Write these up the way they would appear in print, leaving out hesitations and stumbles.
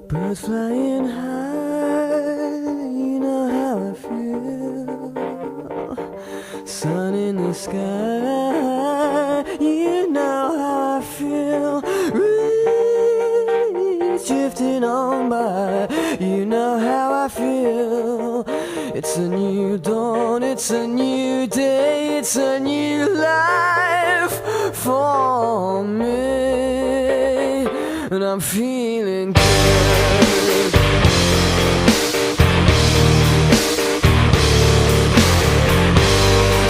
Birds flying high, you know how I feel. Sun in the sky, you know how I feel. Breeze drifting on by, you know how I feel. It's a new dawn, it's a new day, it's a new life for me, and I'm feeling good.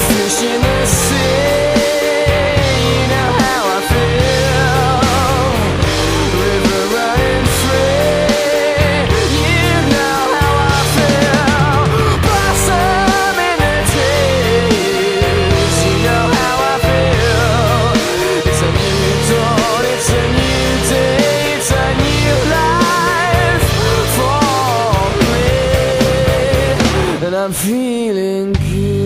Fish in the sea, you know how I feel. River running free, you know how I feel. Blossom in the trees, you know how I feel. It's a new dawn, it's a new day, it's a new life for me, and I'm feeling good.